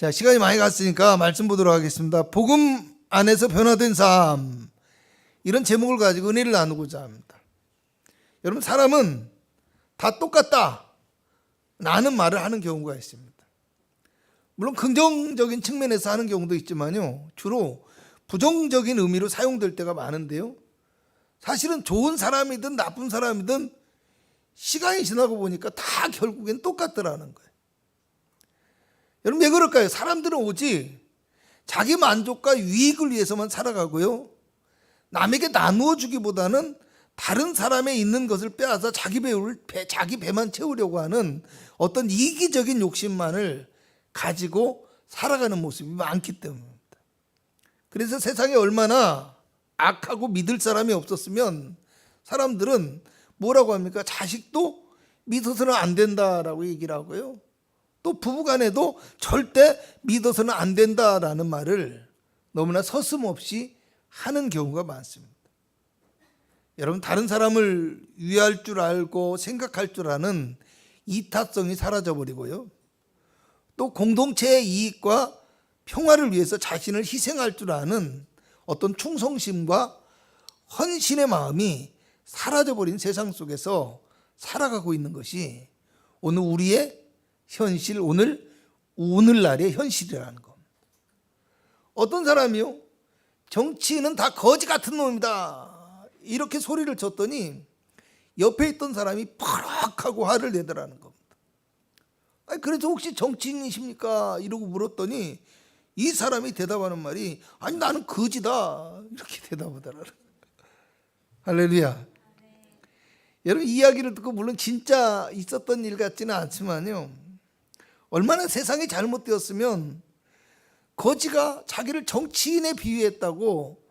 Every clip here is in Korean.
자, 시간이 많이 갔으니까 말씀 보도록 하겠습니다. 복음 안에서 변화된 삶, 이런 제목을 가지고 은혜를 나누고자 합니다. 여러분, 사람은 다 똑같다 라는 말을 하는 경우가 있습니다. 물론 긍정적인 측면에서 하는 경우도 있지만요, 주로 부정적인 의미로 사용될 때가 많은데요, 사실은 좋은 사람이든 나쁜 사람이든 시간이 지나고 보니까 다 결국엔 똑같더라는 거예요. 여러분, 왜 그럴까요? 사람들은 오직 자기 만족과 유익을 위해서만 살아가고요, 남에게 나누어 주기보다는 다른 사람에 있는 것을 빼앗아 자기 배만 채우려고 하는 어떤 이기적인 욕심만을 가지고 살아가는 모습이 많기 때문입니다. 그래서 세상에 얼마나 악하고 믿을 사람이 없었으면 사람들은 뭐라고 합니까? 자식도 믿어서는 안 된다라고 얘기를 하고요, 또 부부간에도 절대 믿어서는 안 된다라는 말을 너무나 서슴없이 하는 경우가 많습니다. 여러분, 다른 사람을 위할 줄 알고 생각할 줄 아는 이타성이 사라져버리고요, 또 공동체의 이익과 평화를 위해서 자신을 희생할 줄 아는 어떤 충성심과 헌신의 마음이 사라져버린 세상 속에서 살아가고 있는 것이 오늘 우리의 현실, 오늘날의 현실이라는 겁니다. 어떤 사람이요, 정치인은 다 거지 같은 놈이다 이렇게 소리를 쳤더니 옆에 있던 사람이 퍼럭하고 화를 내더라는 겁니다. 아니, 그래서 혹시 정치인이십니까? 이러고 물었더니 이 사람이 대답하는 말이, 아니, 나는 거지다 이렇게 대답하더라는 거예요. 할렐루야. 여러분, 이 이야기를 듣고 물론 진짜 있었던 일 같지는 않지만요, 얼마나 세상이 잘못되었으면 거지가 자기를 정치인에 비유했다고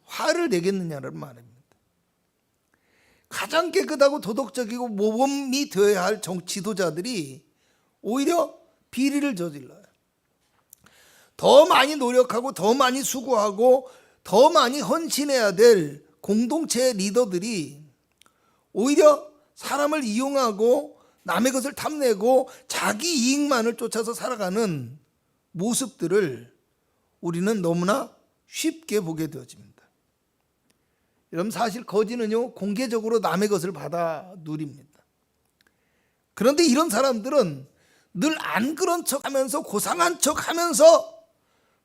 화를 내겠느냐는 말입니다. 가장 깨끗하고 도덕적이고 모범이 되어야 할 지도자들이 오히려 비리를 저질러요. 더 많이 노력하고 더 많이 수고하고 더 많이 헌신해야 될 공동체의 리더들이 오히려 사람을 이용하고 남의 것을 탐내고 자기 이익만을 쫓아서 살아가는 모습들을 우리는 너무나 쉽게 보게 되어집니다. 여러분, 사실 거지는요, 공개적으로 남의 것을 받아 누립니다. 그런데 이런 사람들은 늘 안 그런 척하면서 고상한 척하면서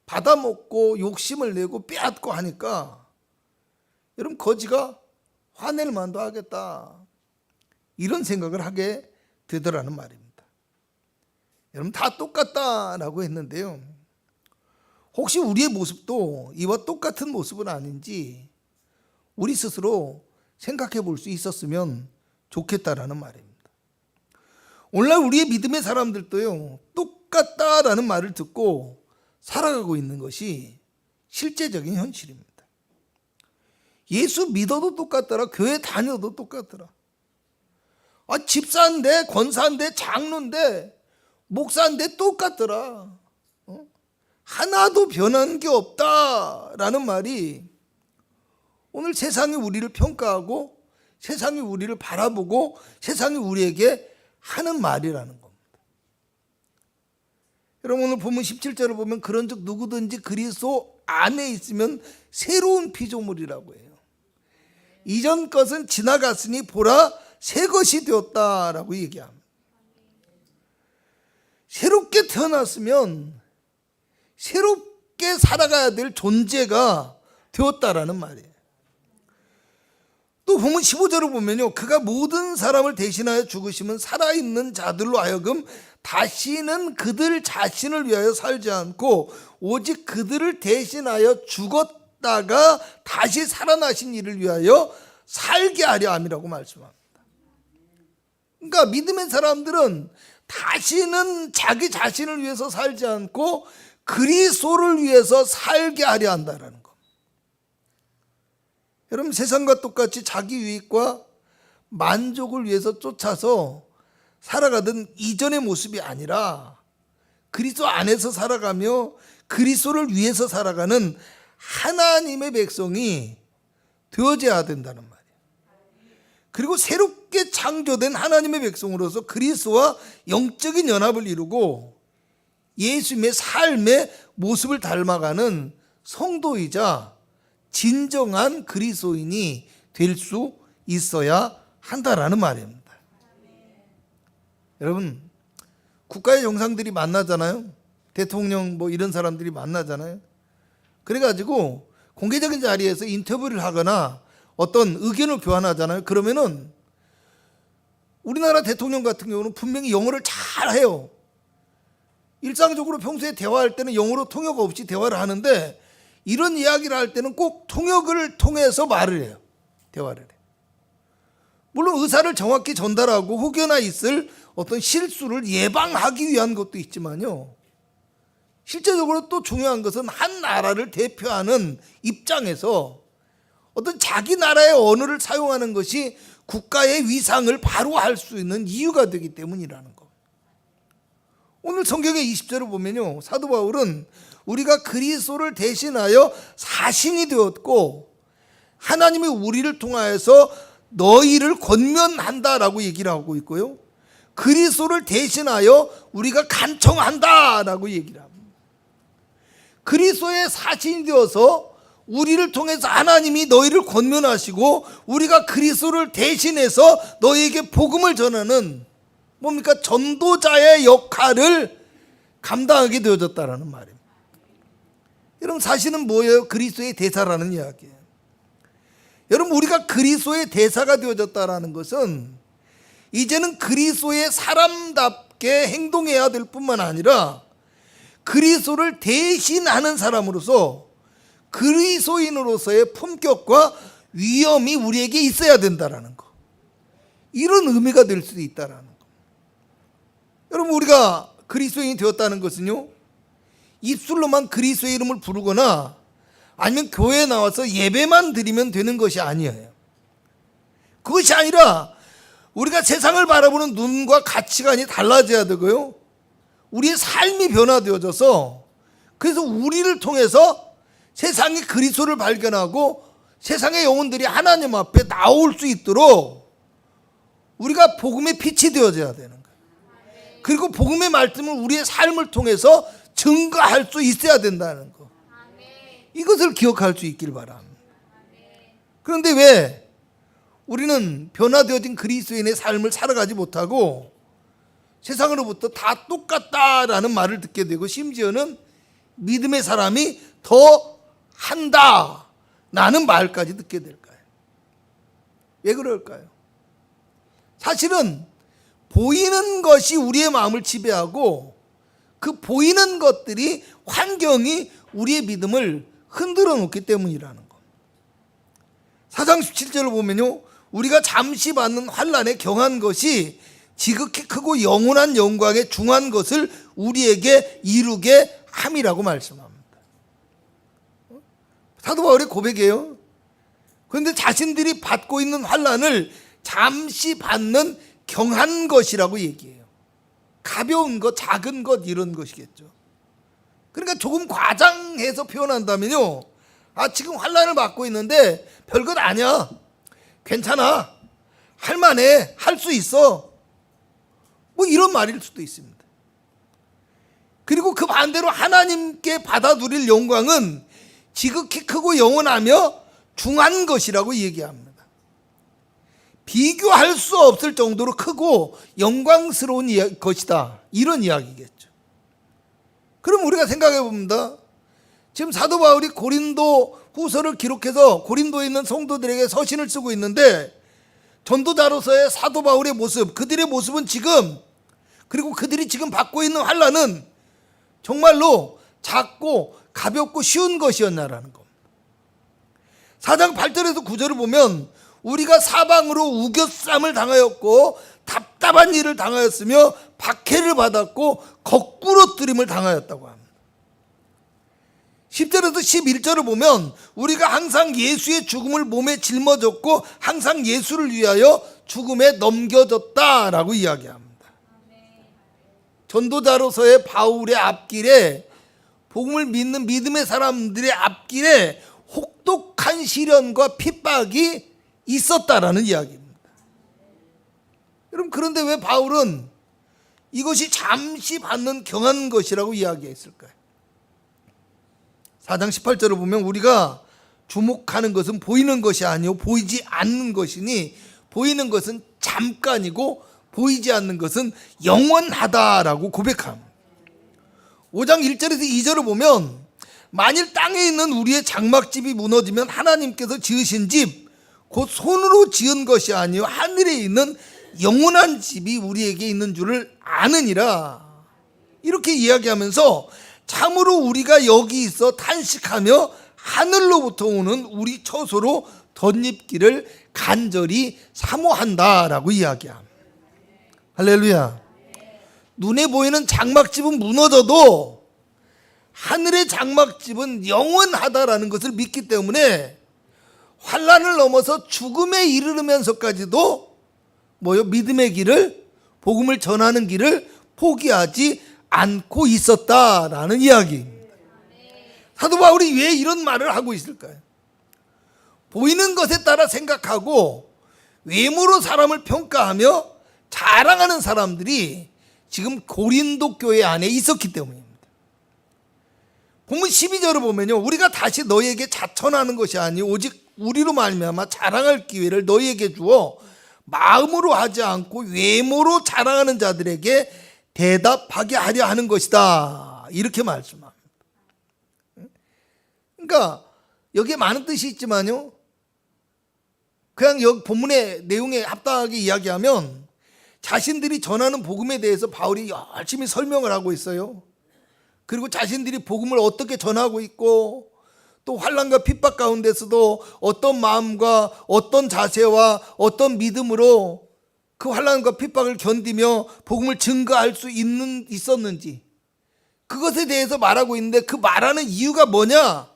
받아먹고 욕심을 내고 빼앗고 하니까 여러분, 거지가 화낼 만도 하겠다 이런 생각을 하게 되더라는 말입니다. 여러분, 다 똑같다라고 했는데요, 혹시 우리의 모습도 이와 똑같은 모습은 아닌지 우리 스스로 생각해 볼 수 있었으면 좋겠다라는 말입니다. 오늘날 우리의 믿음의 사람들도요, 똑같다라는 말을 듣고 살아가고 있는 것이 실제적인 현실입니다. 예수 믿어도 똑같더라, 교회 다녀도 똑같더라. 집사인데, 권사인데, 장로인데, 목사인데 똑같더라. 하나도 변한 게 없다라는 말이 오늘 세상이 우리를 평가하고 세상이 우리를 바라보고 세상이 우리에게 하는 말이라는 겁니다. 여러분, 오늘 보면 17절을 보면 그런즉 누구든지 그리스도 안에 있으면 새로운 피조물이라고 해요. 이전 것은 지나갔으니 보라 새 것이 되었다라고 얘기합니다. 새롭게 태어났으면 새롭게 살아가야 될 존재가 되었다라는 말이에요. 또 보면 15절을 보면요, 그가 모든 사람을 대신하여 죽으시면 살아있는 자들로 하여금 다시는 그들 자신을 위하여 살지 않고 오직 그들을 대신하여 죽었다가 다시 살아나신 이를 위하여 살게 하려 함이라고 말씀합니다. 그러니까 믿음의 사람들은 다시는 자기 자신을 위해서 살지 않고 그리스도를 위해서 살게 하려 한다는 것. 여러분, 세상과 똑같이 자기 유익과 만족을 위해서 쫓아서 살아가던 이전의 모습이 아니라 그리스도 안에서 살아가며 그리스도를 위해서 살아가는 하나님의 백성이 되어져야 된다는 말이에요. 그리고 새롭게 창조된 하나님의 백성으로서 그리스도와 영적인 연합을 이루고 예수님의 삶의 모습을 닮아가는 성도이자 진정한 그리스도인이 될 수 있어야 한다라는 말입니다. 여러분, 국가의 정상들이 만나잖아요. 대통령 뭐 이런 사람들이 만나잖아요. 그래가지고 공개적인 자리에서 인터뷰를 하거나 어떤 의견을 교환하잖아요. 그러면은 우리나라 대통령 같은 경우는 분명히 영어를 잘 해요. 일상적으로 평소에 대화할 때는 영어로 통역 없이 대화를 하는데 이런 이야기를 할 때는 꼭 통역을 통해서 말을 해요. 대화를 해요. 물론 의사를 정확히 전달하고 혹여나 있을 어떤 실수를 예방하기 위한 것도 있지만요. 실제적으로 또 중요한 것은 한 나라를 대표하는 입장에서 어떤 자기 나라의 언어를 사용하는 것이 국가의 위상을 바로 할 수 있는 이유가 되기 때문이라는 것. 오늘 성경의 20절을 보면요, 사도 바울은 우리가 그리스도를 대신하여 사신이 되었고 하나님이 우리를 통하여서 너희를 권면한다라고 얘기를 하고 있고요, 그리스도를 대신하여 우리가 간청한다라고 얘기를 합니다. 그리스도의 사신이 되어서 우리를 통해서 하나님이 너희를 권면하시고 우리가 그리스도를 대신해서 너희에게 복음을 전하는 뭡니까? 전도자의 역할을 감당하게 되어졌다라는 말입니다. 여러분, 사실은 뭐예요? 그리스도의 대사라는 이야기예요. 여러분, 우리가 그리스도의 대사가 되어졌다라는 것은 이제는 그리스도의 사람답게 행동해야 될 뿐만 아니라 그리스도를 대신하는 사람으로서 그리스도인으로서의 품격과 위엄이 우리에게 있어야 된다라는 거. 이런 의미가 될 수도 있다라는 거. 여러분, 우리가 그리스도인이 되었다는 것은요, 입술로만 그리스도의 이름을 부르거나 아니면 교회에 나와서 예배만 드리면 되는 것이 아니에요. 그것이 아니라 우리가 세상을 바라보는 눈과 가치관이 달라져야 되고요, 우리의 삶이 변화되어져서 그래서 우리를 통해서 세상이 그리스도를 발견하고 세상의 영혼들이 하나님 앞에 나올 수 있도록 우리가 복음의 빛이 되어져야 되는 거예요. 그리고 복음의 말씀을 우리의 삶을 통해서 증거할 수 있어야 된다는 거. 이것을 기억할 수 있길 바랍니다. 그런데 왜 우리는 변화되어진 그리스도인의 삶을 살아가지 못하고 세상으로부터 다 똑같다라는 말을 듣게 되고 심지어는 믿음의 사람이 더 한다라는 말까지 듣게 될까요? 왜 그럴까요? 사실은 보이는 것이 우리의 마음을 지배하고 그 보이는 것들이, 환경이 우리의 믿음을 흔들어 놓기 때문이라는 것. 4장 17절을 보면요, 우리가 잠시 받는 환난에 경한 것이 지극히 크고 영원한 영광에 중한 것을 우리에게 이루게 함이라고 말씀합니다. 사도 바울의 고백이에요. 그런데 자신들이 받고 있는 환난을 잠시 받는 경한 것이라고 얘기해요. 가벼운 것, 작은 것, 이런 것이겠죠. 그러니까 조금 과장해서 표현한다면요, 지금 환난을 받고 있는데 별것 아니야, 괜찮아, 할만해, 할 수 있어, 뭐 이런 말일 수도 있습니다. 그리고 그 반대로 하나님께 받아 누릴 영광은 지극히 크고 영원하며 중한 것이라고 얘기합니다. 비교할 수 없을 정도로 크고 영광스러운 것이다, 이런 이야기겠죠. 그럼 우리가 생각해 봅니다. 지금 사도 바울이 고린도 후서를 기록해서 고린도에 있는 성도들에게 서신을 쓰고 있는데 전도자로서의 사도 바울의 모습, 그들의 모습은 지금, 그리고 그들이 지금 받고 있는 환난은 정말로 작고 가볍고 쉬운 것이었나라는 겁니다. 4장 8절에서 9절을 보면 우리가 사방으로 우겨쌈을 당하였고 답답한 일을 당하였으며 박해를 받았고 거꾸로 뜨림을 당하였다고 합니다. 10절에서 11절을 보면 우리가 항상 예수의 죽음을 몸에 짊어졌고 항상 예수를 위하여 죽음에 넘겨졌다라고 이야기합니다. 전도자로서의 바울의 앞길에, 복음을 믿는 믿음의 사람들의 앞길에 혹독한 시련과 핍박이 있었다라는 이야기입니다. 여러분, 그런데 왜 바울은 이것이 잠시 받는 경한 것이라고 이야기했을까요? 4장 18절을 보면 우리가 주목하는 것은 보이는 것이 아니요 보이지 않는 것이니 보이는 것은 잠깐이고 보이지 않는 것은 영원하다라고 고백합니다. 5장 1절에서 2절을 보면 만일 땅에 있는 우리의 장막집이 무너지면 하나님께서 지으신 집 곧 손으로 지은 것이 아니요 하늘에 있는 영원한 집이 우리에게 있는 줄을 아느니라. 이렇게 이야기하면서 참으로 우리가 여기 있어 탄식하며 하늘로부터 오는 우리 처소로 덧입기를 간절히 사모한다라고 이야기합니다. 할렐루야. 눈에 보이는 장막집은 무너져도 하늘의 장막집은 영원하다라는 것을 믿기 때문에 환난을 넘어서 죽음에 이르면서까지도 믿음의 길을, 복음을 전하는 길을 포기하지 않고 있었다라는 이야기입니다. 사도 바울이 왜 이런 말을 하고 있을까요? 보이는 것에 따라 생각하고 외모로 사람을 평가하며 자랑하는 사람들이 지금 고린도 교회 안에 있었기 때문입니다. 본문 12절을 보면요, 우리가 다시 너희에게 자천하는 것이 아니 오직 우리로 말미암아 자랑할 기회를 너희에게 주어 마음으로 하지 않고 외모로 자랑하는 자들에게 대답하게 하려 하는 것이다. 이렇게 말씀합니다. 그러니까 여기에 많은 뜻이 있지만요, 그냥 여기 본문의 내용에 합당하게 이야기하면 자신들이 전하는 복음에 대해서 바울이 열심히 설명을 하고 있어요. 그리고 자신들이 복음을 어떻게 전하고 있고 또 환난과 핍박 가운데서도 어떤 마음과 어떤 자세와 어떤 믿음으로 그 환난과 핍박을 견디며 복음을 증거할 수 있었는지 그것에 대해서 말하고 있는데, 그 말하는 이유가 뭐냐?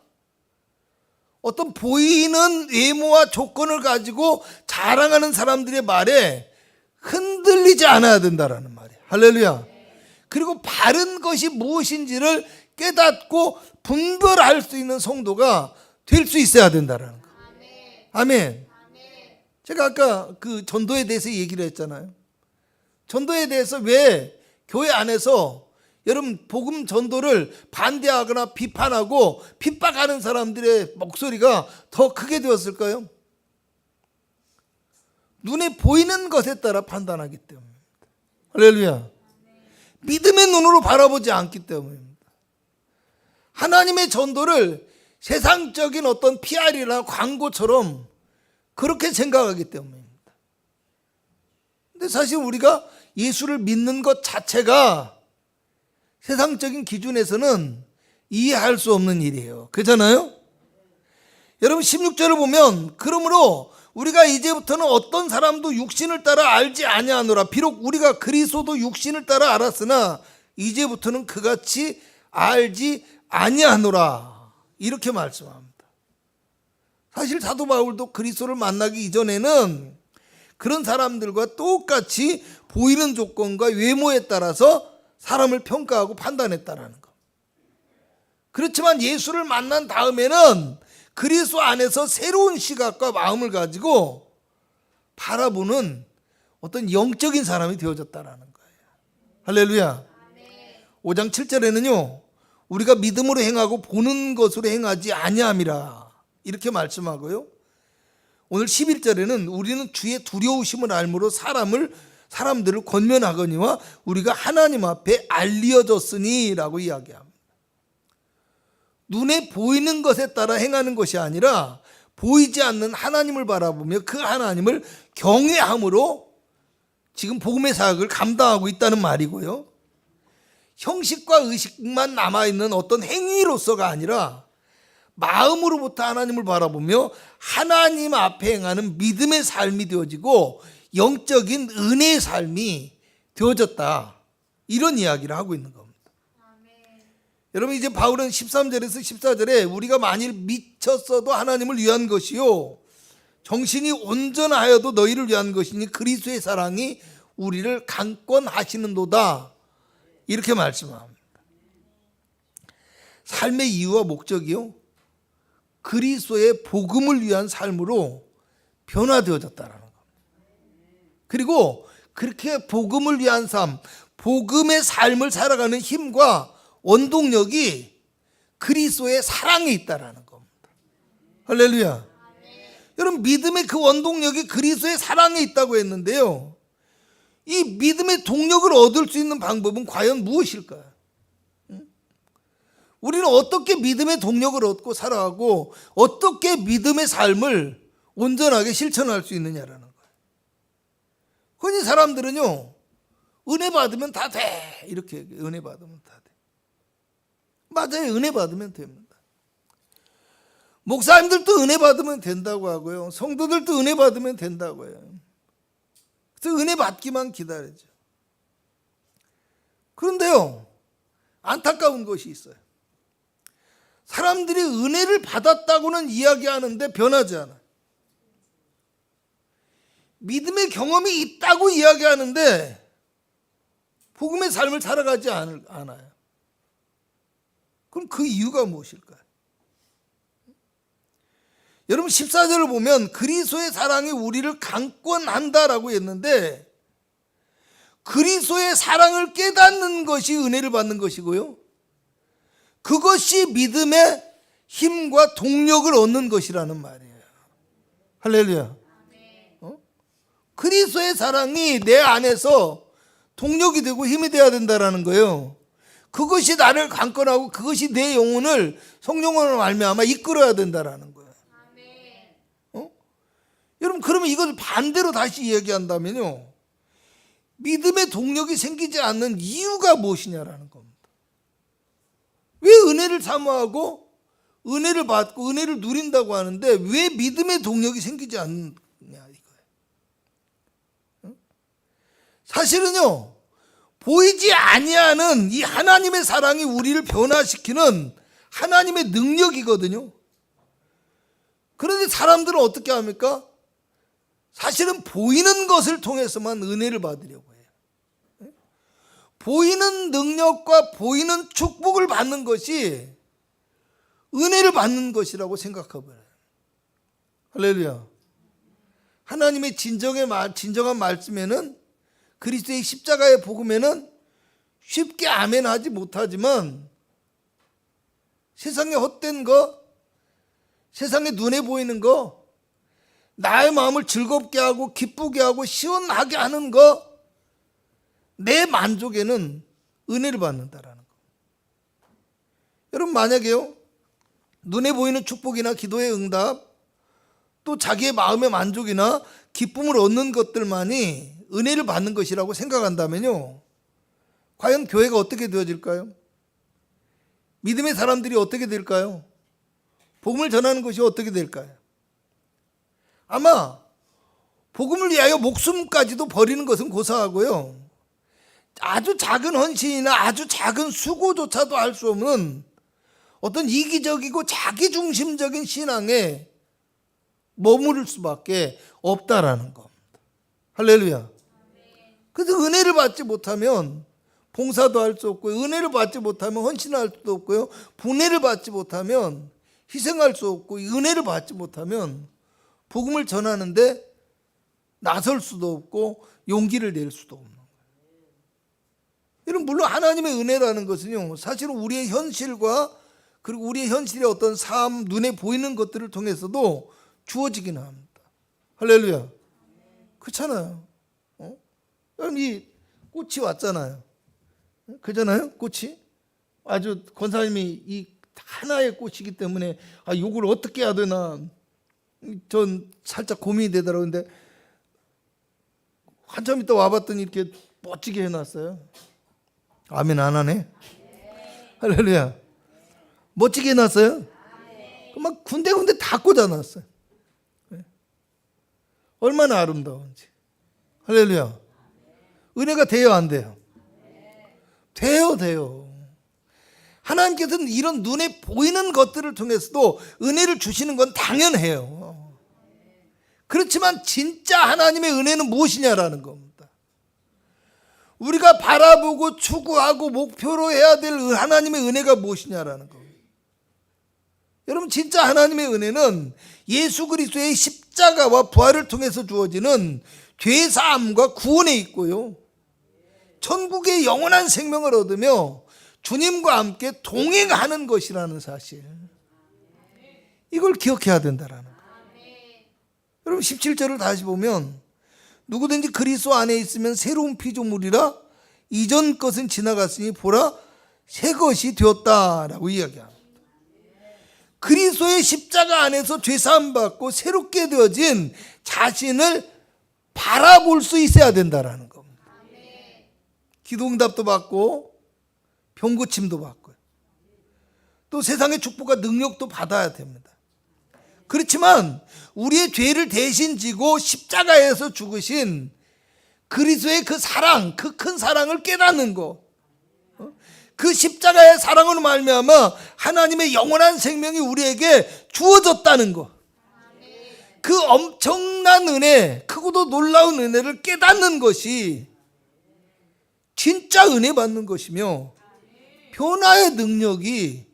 어떤 보이는 외모와 조건을 가지고 자랑하는 사람들의 말에 흔들리지 않아야 된다라는 말이에요. 할렐루야. 그리고 바른 것이 무엇인지를 깨닫고 분별할 수 있는 성도가 될 수 있어야 된다라는 거. 아멘. 제가 아까 그 전도에 대해서 얘기를 했잖아요. 전도에 대해서 왜 교회 안에서 여러분 복음 전도를 반대하거나 비판하고 핍박하는 사람들의 목소리가 더 크게 되었을까요? 눈에 보이는 것에 따라 판단하기 때문입니다. 할렐루야. 믿음의 눈으로 바라보지 않기 때문입니다. 하나님의 전도를 세상적인 어떤 PR이나 광고처럼 그렇게 생각하기 때문입니다. 근데 사실 우리가 예수를 믿는 것 자체가 세상적인 기준에서는 이해할 수 없는 일이에요. 그렇잖아요? 여러분 16절을 보면 그러므로 우리가 이제부터는 어떤 사람도 육신을 따라 알지 아니하노라. 비록 우리가 그리스도도 육신을 따라 알았으나 이제부터는 그같이 알지 아니하노라. 이렇게 말씀합니다. 사실 사도 바울도 그리스도를 만나기 이전에는 그런 사람들과 똑같이 보이는 조건과 외모에 따라서 사람을 평가하고 판단했다라는 것. 그렇지만 예수를 만난 다음에는 그리스도 안에서 새로운 시각과 마음을 가지고 바라보는 어떤 영적인 사람이 되어졌다라는 거예요. 할렐루야. 5장 7절에는요, 우리가 믿음으로 행하고 보는 것으로 행하지 아니함이라 이렇게 말씀하고요, 오늘 11절에는 우리는 주의 두려우심을 알므로 사람들을 권면하거니와 우리가 하나님 앞에 알려졌으니 라고 이야기합니다. 눈에 보이는 것에 따라 행하는 것이 아니라 보이지 않는 하나님을 바라보며 그 하나님을 경외함으로 지금 복음의 사역을 감당하고 있다는 말이고요, 형식과 의식만 남아있는 어떤 행위로서가 아니라 마음으로부터 하나님을 바라보며 하나님 앞에 행하는 믿음의 삶이 되어지고 영적인 은혜의 삶이 되어졌다, 이런 이야기를 하고 있는 겁니다. 여러분 이제 바울은 13절에서 14절에 우리가 만일 미쳤어도 하나님을 위한 것이요 정신이 온전하여도 너희를 위한 것이니 그리스도의 사랑이 우리를 강권하시는도다, 이렇게 말씀합니다. 삶의 이유와 목적이요 그리스도의 복음을 위한 삶으로 변화되어졌다는 겁니다. 그리고 그렇게 복음을 위한 삶, 복음의 삶을 살아가는 힘과 원동력이 그리스도의 사랑에 있다라는 겁니다. 할렐루야. 여러분, 믿음의 그 원동력이 그리스도의 사랑에 있다고 했는데요, 이 믿음의 동력을 얻을 수 있는 방법은 과연 무엇일까요? 우리는 어떻게 믿음의 동력을 얻고 살아가고 어떻게 믿음의 삶을 온전하게 실천할 수 있느냐라는 거예요. 흔히 사람들은요, 은혜 받으면 다 돼, 이렇게 얘기해요. 은혜 받으면 다 돼. 맞아요. 은혜 받으면 됩니다. 목사님들도 은혜 받으면 된다고 하고요, 성도들도 은혜 받으면 된다고 해요. 그래서 은혜 받기만 기다리죠. 그런데요, 안타까운 것이 있어요. 사람들이 은혜를 받았다고는 이야기하는데 변하지 않아요. 믿음의 경험이 있다고 이야기하는데 복음의 삶을 살아가지 않아요. 그럼 그 이유가 무엇일까요? 여러분, 14절을 보면 그리스도의 사랑이 우리를 강권한다라고 했는데, 그리스도의 사랑을 깨닫는 것이 은혜를 받는 것이고요, 그것이 믿음의 힘과 동력을 얻는 것이라는 말이에요. 할렐루야. 그리스도의 사랑이 내 안에서 동력이 되고 힘이 되어야 된다는 거예요. 그것이 나를 강권하고 그것이 내 영혼을 성령으로 말미암아 이끌어야 된다는 거예요. 여러분, 그러면 이것을 반대로 다시 이야기한다면요, 믿음의 동력이 생기지 않는 이유가 무엇이냐라는 겁니다. 왜 은혜를 사모하고 은혜를 받고 은혜를 누린다고 하는데 왜 믿음의 동력이 생기지 않느냐 이거예요. 사실은요, 보이지 아니하는 이 하나님의 사랑이 우리를 변화시키는 하나님의 능력이거든요. 그런데 사람들은 어떻게 합니까? 사실은 보이는 것을 통해서만 은혜를 받으려고 해요. 보이는 능력과 보이는 축복을 받는 것이 은혜를 받는 것이라고 생각하고 그래요. 할렐루야. 하나님의 진정한 말씀에는, 그리스도의 십자가의 복음에는 쉽게 아멘하지 못하지만 세상에 헛된 거, 세상에 눈에 보이는 거, 나의 마음을 즐겁게 하고 기쁘게 하고 시원하게 하는 거, 내 만족에는 은혜를 받는다라는 거. 여러분, 만약에요, 눈에 보이는 축복이나 기도의 응답, 또 자기의 마음의 만족이나 기쁨을 얻는 것들만이 은혜를 받는 것이라고 생각한다면요, 과연 교회가 어떻게 되어질까요? 믿음의 사람들이 어떻게 될까요? 복음을 전하는 것이 어떻게 될까요? 아마 복음을 위하여 목숨까지도 버리는 것은 고사하고요, 아주 작은 헌신이나 아주 작은 수고조차도 할 수 없는 어떤 이기적이고 자기중심적인 신앙에 머무를 수밖에 없다라는 겁니다. 할렐루야. 그래서 은혜를 받지 못하면 봉사도 할 수 없고요, 은혜를 받지 못하면 헌신할 수도 없고요, 분혜를 받지 못하면 희생할 수 없고, 은혜를 받지 못하면 복음을 전하는데 나설 수도 없고 용기를 낼 수도 없는 거예요. 여러분, 물론 하나님의 은혜라는 것은요, 사실은 우리의 현실과 그리고 우리의 현실의 어떤 삶, 눈에 보이는 것들을 통해서도 주어지긴 합니다. 할렐루야. 그렇잖아요. 여러분, 이 꽃이 왔잖아요. 그잖아요, 꽃이. 아주 권사님이 이 하나의 꽃이기 때문에 이걸 어떻게 해야 되나 전 살짝 고민이 되더라고요. 근데 한참 있다 와봤더니 이렇게 멋지게 해놨어요. 아멘 안 하네. 할렐루야. 멋지게 해놨어요. 막 군데군데 다 꽂아놨어요. 얼마나 아름다운지. 할렐루야. 은혜가 돼요, 안 돼요? 돼요. 하나님께서는 이런 눈에 보이는 것들을 통해서도 은혜를 주시는 건 당연해요. 그렇지만 진짜 하나님의 은혜는 무엇이냐라는 겁니다. 우리가 바라보고 추구하고 목표로 해야 될 하나님의 은혜가 무엇이냐라는 겁니다. 여러분, 진짜 하나님의 은혜는 예수 그리스도의 십자가와 부활을 통해서 주어지는 죄사함과 구원에 있고요, 천국의 영원한 생명을 얻으며 주님과 함께 동행하는 것이라는 사실, 이걸 기억해야 된다라는 거예요. 여러분 17절을 다시 보면 누구든지 그리스도 안에 있으면 새로운 피조물이라 이전 것은 지나갔으니 보라 새 것이 되었다라고 이야기합니다. 그리스도의 십자가 안에서 죄사함 받고 새롭게 되어진 자신을 바라볼 수 있어야 된다라는 겁니다. 기도응답도 받고 병고침도 받고요. 또 세상의 축복과 능력도 받아야 됩니다. 그렇지만 우리의 죄를 대신 지고 십자가에서 죽으신 그리스도의 그 사랑, 그 큰 사랑을 깨닫는 것, 그 십자가의 사랑으로 말미암아 하나님의 영원한 생명이 우리에게 주어졌다는 것, 그 엄청난 은혜, 크고도 놀라운 은혜를 깨닫는 것이 진짜 은혜 받는 것이며 변화의 능력이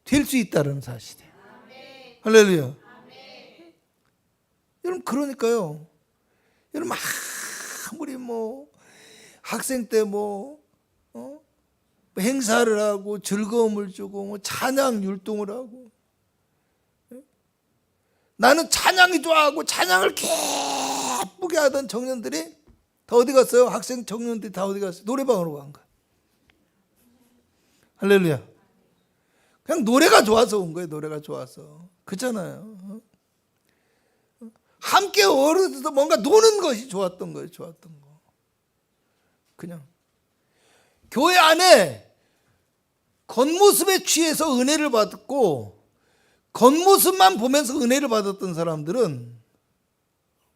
될 수 있다는 사실이에요. 할렐루야. 여러분 그러니까요, 여러분 아무리 학생 때 행사를 하고 즐거움을 주고 찬양 율동을 하고, 나는 찬양이 좋아하고 찬양을 기쁘게 하던 청년들이 다 어디 갔어요? 학생 청년들이 다 어디 갔어요? 노래방으로 간 거야. 할렐루야. 그냥 노래가 좋아서 온 거예요. 노래가 좋아서. 그렇잖아요. 함께 어른들도 뭔가 노는 것이 좋았던 거예요. 좋았던 거. 그냥 교회 안에 겉모습에 취해서 은혜를 받고 겉모습만 보면서 은혜를 받았던 사람들은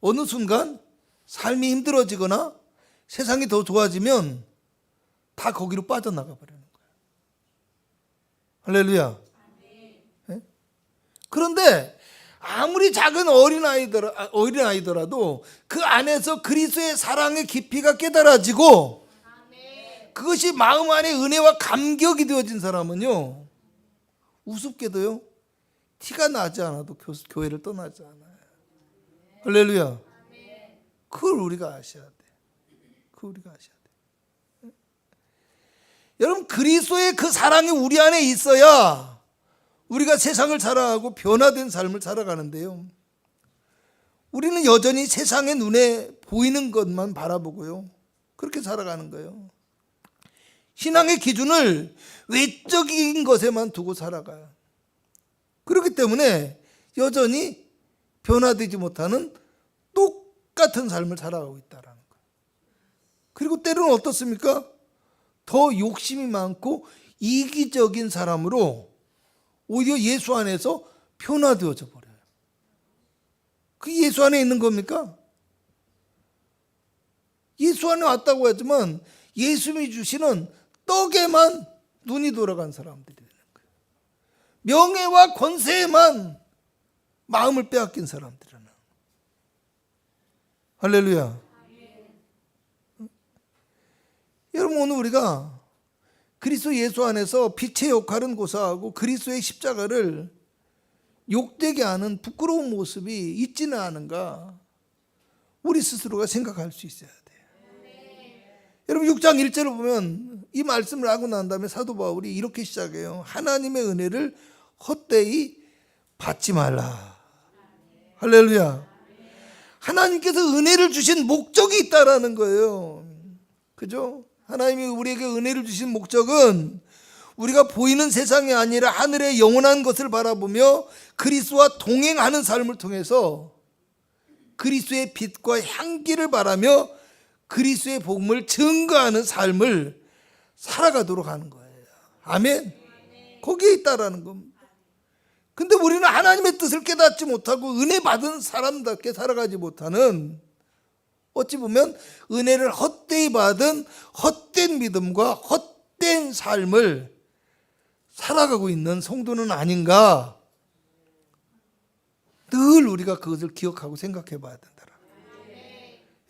어느 순간 삶이 힘들어지거나 세상이 더 좋아지면 다 거기로 빠져나가 버리는 거예요. 할렐루야. 네? 그런데 아무리 작은 어린아이더라도 그 안에서 그리스도의 사랑의 깊이가 깨달아지고 그것이 마음 안에 은혜와 감격이 되어진 사람은요, 우습게도요 티가 나지 않아도 교회를 떠나지 않아요. 할렐루야. 그걸 우리가 아셔야 돼. 그걸 우리가 아셔야 돼. 여러분 그리스도의 그 사랑이 우리 안에 있어야 우리가 세상을 살아가고 변화된 삶을 살아가는데요, 우리는 여전히 세상의 눈에 보이는 것만 바라보고요 그렇게 살아가는 거예요. 신앙의 기준을 외적인 것에만 두고 살아가요. 그렇기 때문에 여전히 변화되지 못하는 똑같은 삶을 살아가고 있다는 거예요. 그리고 때로는 어떻습니까? 더 욕심이 많고 이기적인 사람으로 오히려 예수 안에서 변화되어져 버려요. 그게 예수 안에 있는 겁니까? 예수 안에 왔다고 하지만 예수님이 주시는 떡에만 눈이 돌아간 사람들이 되는 거예요. 명예와 권세에만 마음을 빼앗긴 사람들이라는 거예요. 할렐루야. 여러분 오늘 우리가 그리스도 예수 안에서 빛의 역할은 고사하고 그리스도의 십자가를 욕되게 하는 부끄러운 모습이 있지는 않은가, 우리 스스로가 생각할 수 있어야 돼요. 여러분 6장 1절을 보면 이 말씀을 하고 난 다음에 사도 바울이 이렇게 시작해요. 하나님의 은혜를 헛되이 받지 말라. 할렐루야. 하나님께서 은혜를 주신 목적이 있다라는 거예요. 그죠? 하나님이 우리에게 은혜를 주신 목적은 우리가 보이는 세상이 아니라 하늘의 영원한 것을 바라보며 그리스도와 동행하는 삶을 통해서 그리스도의 빛과 향기를 바라며 그리스도의 복음을 증거하는 삶을 살아가도록 하는 거예요. 아멘. 거기에 있다라는 겁니다. 근데 우리는 하나님의 뜻을 깨닫지 못하고 은혜 받은 사람답게 살아가지 못하는, 어찌 보면 은혜를 헛되이 받은 헛된 믿음과 헛된 삶을 살아가고 있는 성도는 아닌가, 늘 우리가 그것을 기억하고 생각해 봐야 된다.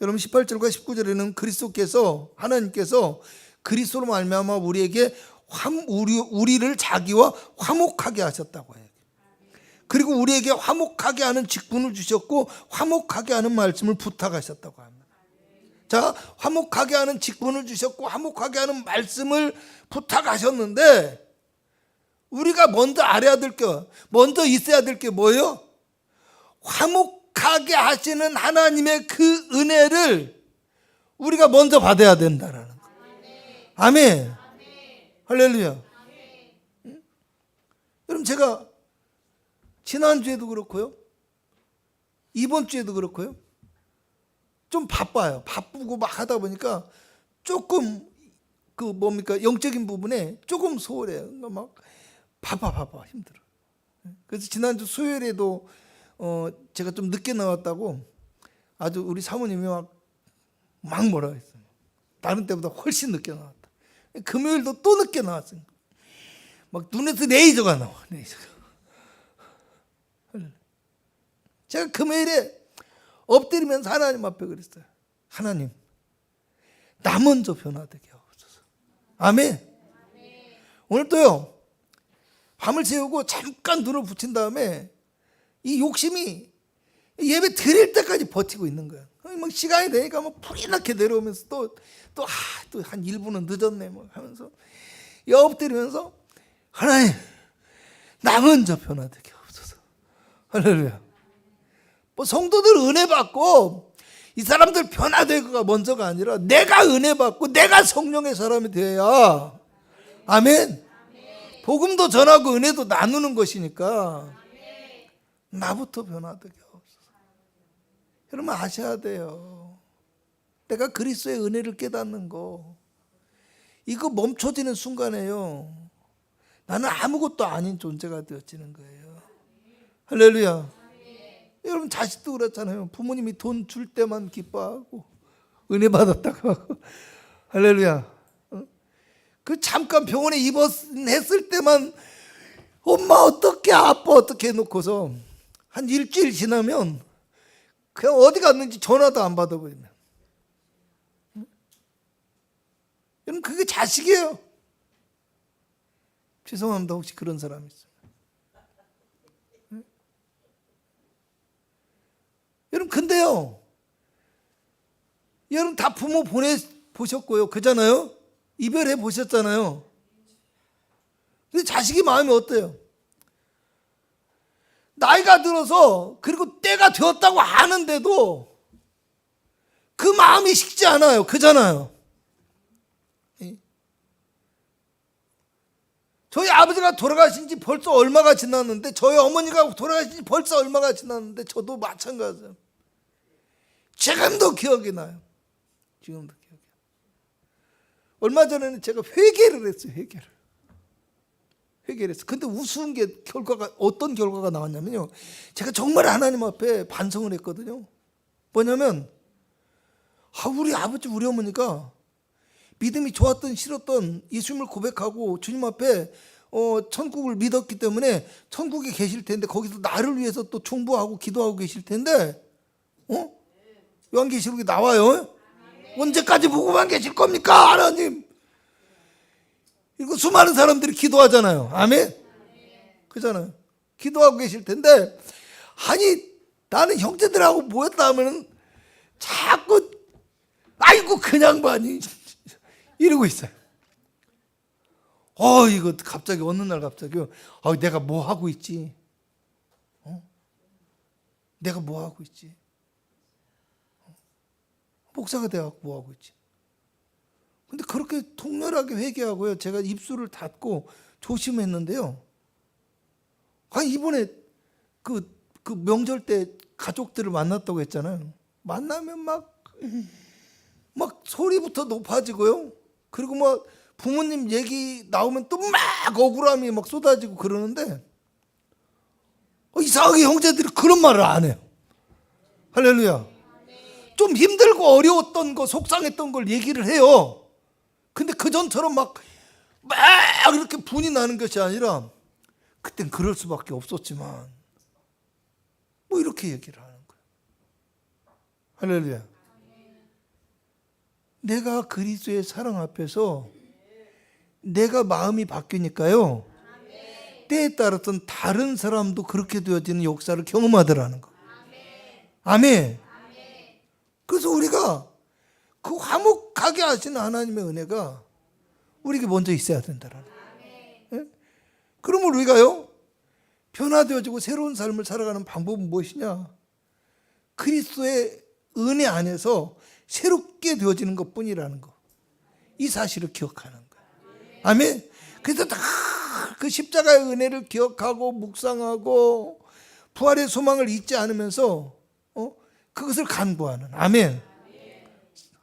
여러분 18절과 19절에는 그리스도께서, 하나님께서 그리스도로 말미암아 우리에게 우리를 자기와 화목하게 하셨다고 해요. 그리고 우리에게 화목하게 하는 직분을 주셨고 화목하게 하는 말씀을 부탁하셨다고 합니다. 자, 화목하게 하는 직분을 주셨고 화목하게 하는 말씀을 부탁하셨는데 우리가 먼저 알아야 될 게, 먼저 있어야 될 게 뭐예요? 화목하게 하시는 하나님의 그 은혜를 우리가 먼저 받아야 된다라는 거. 아멘. 할렐루야. 응? 여러분, 제가 지난주에도 그렇고요, 이번 주에도 그렇고요, 좀 바빠요. 바쁘고 막 하다 보니까 조금 영적인 부분에 조금 소홀해요. 막 바빠 힘들어. 그래서 지난주 수요일에도 제가 좀 늦게 나왔다고 아주 우리 사모님이 막 뭐라 했어요. 다른 때보다 훨씬 늦게 나왔다. 금요일도 또 늦게 나왔어요. 막 눈에서 레이저가 나와. 레이저가. 제가 금요일에 엎드리면서 하나님 앞에 그랬어요. 하나님, 나 먼저 변화되게 하옵소서. 아멘. 오늘도요, 밤을 새우고 잠깐 눈을 붙인 다음에 이 욕심이 예배 드릴 때까지 버티고 있는 거야. 막 시간이 되니까 막 불이 나게 내려오면서 또 한 1분은 늦었네 뭐 하면서 엎드리면서 하나님, 나 먼저 변화되게 하옵소서. 할렐루야. 뭐 성도들 은혜 받고 이 사람들 변화되기가 먼저가 아니라 내가 은혜 받고 내가 성령의 사람이 되어야, 아멘. 복음도 전하고 은혜도 나누는 것이니까 나부터 변화되게 하옵소서. 여러분 아셔야 돼요. 내가 그리스도의 은혜를 깨닫는 거, 이거 멈춰지는 순간에요, 나는 아무것도 아닌 존재가 되어지는 거예요. 할렐루야. 여러분 자식도 그렇잖아요. 부모님이 돈 줄 때만 기뻐하고 은혜 받았다고 하고. 할렐루야. 그 잠깐 병원에 입원했을 때만 엄마 어떻게 아빠 어떻게 해놓고서 한 일주일 지나면 그냥 어디 갔는지 전화도 안 받아버리면, 여러분 그게 자식이에요. 죄송합니다, 혹시 그런 사람이 있어요. 여러분 근데요, 여러분 다 부모 보내보셨고요, 그잖아요. 이별해 보셨잖아요. 근데 자식이 마음이 어때요? 나이가 들어서 그리고 때가 되었다고 아는데도 그 마음이 식지 않아요. 그잖아요. 저희 아버지가 돌아가신 지 벌써 얼마가 지났는데, 저희 어머니가 돌아가신 지 벌써 얼마가 지났는데 저도 마찬가지예요. 지금도 기억이 나요. 지금도 기억이 나요. 얼마 전에는 제가 회개를 했어요. 회개를 했어요. 근데 우스운 게 어떤 결과가 나왔냐면요, 제가 정말 하나님 앞에 반성을 했거든요. 뭐냐면 우리 아버지 우리 어머니가 믿음이 좋았던 싫었던 예수님을 고백하고 주님 앞에 천국을 믿었기 때문에 천국에 계실 텐데, 거기서 나를 위해서 또 중보하고 기도하고 계실 텐데, 요한계시록에 나와요. 언제까지 보고만 계실 겁니까 하나님? 이거 수많은 사람들이 기도하잖아요. 아멘. 그잖아요. 기도하고 계실 텐데, 아니 나는 형제들하고 모였다 하면은 자꾸 아이고 그냥 봐니 이러고 있어요. 이거 갑자기 어느 날 갑자기 내가 뭐 하고 있지? 내가 뭐 하고 있지? 목사가 돼갖고 뭐 하고 있지? 근데 그렇게 통렬하게 회개하고요, 제가 입술을 닫고 조심했는데요. 이번에 그 명절 때 가족들을 만났다고 했잖아요. 만나면 막 소리부터 높아지고요. 그리고 막 부모님 얘기 나오면 또 막 억울함이 막 쏟아지고 그러는데, 이상하게 형제들이 그런 말을 안 해요. 할렐루야. 좀 힘들고 어려웠던 거, 속상했던 걸 얘기를 해요. 근데 그전처럼 막 이렇게 분이 나는 것이 아니라, 그땐 그럴 수밖에 없었지만 뭐 이렇게 얘기를 하는 거예요. 할렐루야. 내가 그리스도의 사랑 앞에서 내가 마음이 바뀌니까요, 때에 따라서는 다른 사람도 그렇게 되어지는 역사를 경험하더라는 거. 아멘. 그래서 우리가 그 화목하게 하시는 하나님의 은혜가 우리에게 먼저 있어야 된다라는 거예요. 그러면 우리가요 변화되어지고 새로운 삶을 살아가는 방법은 무엇이냐? 그리스도의 은혜 안에서 새롭게 되어지는 것뿐이라는 거. 이 사실을 기억하는 거예요. 아멘. 그래서 다 그 십자가의 은혜를 기억하고 묵상하고 부활의 소망을 잊지 않으면서 그것을 간구하는. 아멘.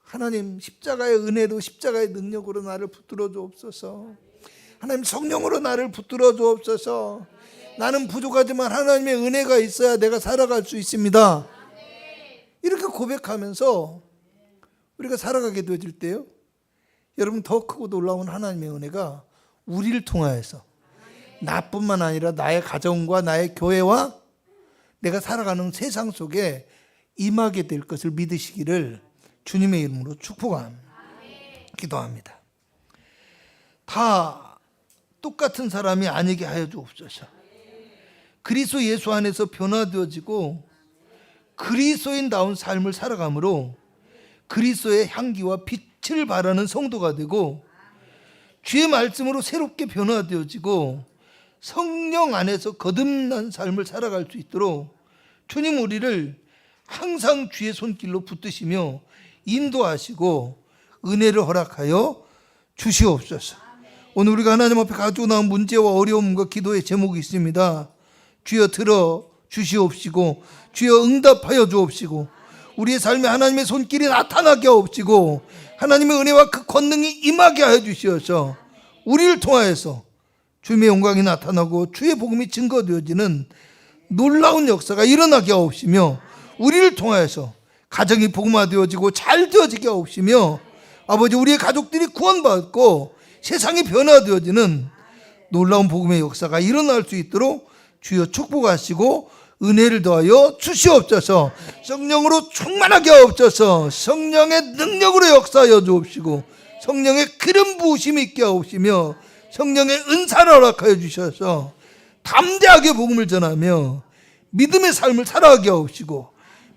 하나님 십자가의 은혜로 십자가의 능력으로 나를 붙들어 주옵소서. 하나님 성령으로 나를 붙들어 주옵소서. 나는 부족하지만 하나님의 은혜가 있어야 내가 살아갈 수 있습니다. 이렇게 고백하면서 우리가 살아가게 되어질 때요 여러분 더 크고 놀라운 하나님의 은혜가 우리를 통하여서 나뿐만 아니라 나의 가정과 나의 교회와 내가 살아가는 세상 속에 임하게 될 것을 믿으시기를 주님의 이름으로 축복합니다. 기도합니다. 다 똑같은 사람이 아니게 하여 주옵소서. 그리스도 예수 안에서 변화되어지고 그리스도인다운 삶을 살아감으로 그리스도의 향기와 빛을 발하는 성도가 되고 주의 말씀으로 새롭게 변화되어지고 성령 안에서 거듭난 삶을 살아갈 수 있도록 주님 우리를 항상 주의 손길로 붙드시며 인도하시고 은혜를 허락하여 주시옵소서. 오늘 우리가 하나님 앞에 가지고 나온 문제와 어려움과 기도의 제목이 있습니다. 주여 들어 주시옵시고 주여 응답하여 주옵시고 우리의 삶에 하나님의 손길이 나타나게 하옵시고 하나님의 은혜와 그 권능이 임하게 하여 주시어서 우리를 통하여서 주님의 영광이 나타나고 주의 복음이 증거되어지는 놀라운 역사가 일어나게 하옵시며 우리를 통하여서 가정이 복음화되어지고 잘 되어지게 하옵시며 아버지 우리의 가족들이 구원받고 세상이 변화되어지는 놀라운 복음의 역사가 일어날 수 있도록 주여 축복하시고 은혜를 더하여 주시옵소서. 성령으로 충만하게 하옵소서. 성령의 능력으로 역사하여 주옵시고 성령의 기름 부으심이 있게 하옵시며 성령의 은사를 허락하여 주셔서 담대하게 복음을 전하며 믿음의 삶을 살아가게 하옵시고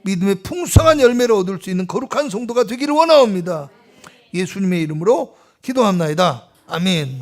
믿음의 풍성한 열매를 얻을 수 있는 거룩한 성도가 되기를 원하옵니다. 예수님의 이름으로 기도합나이다. 아멘.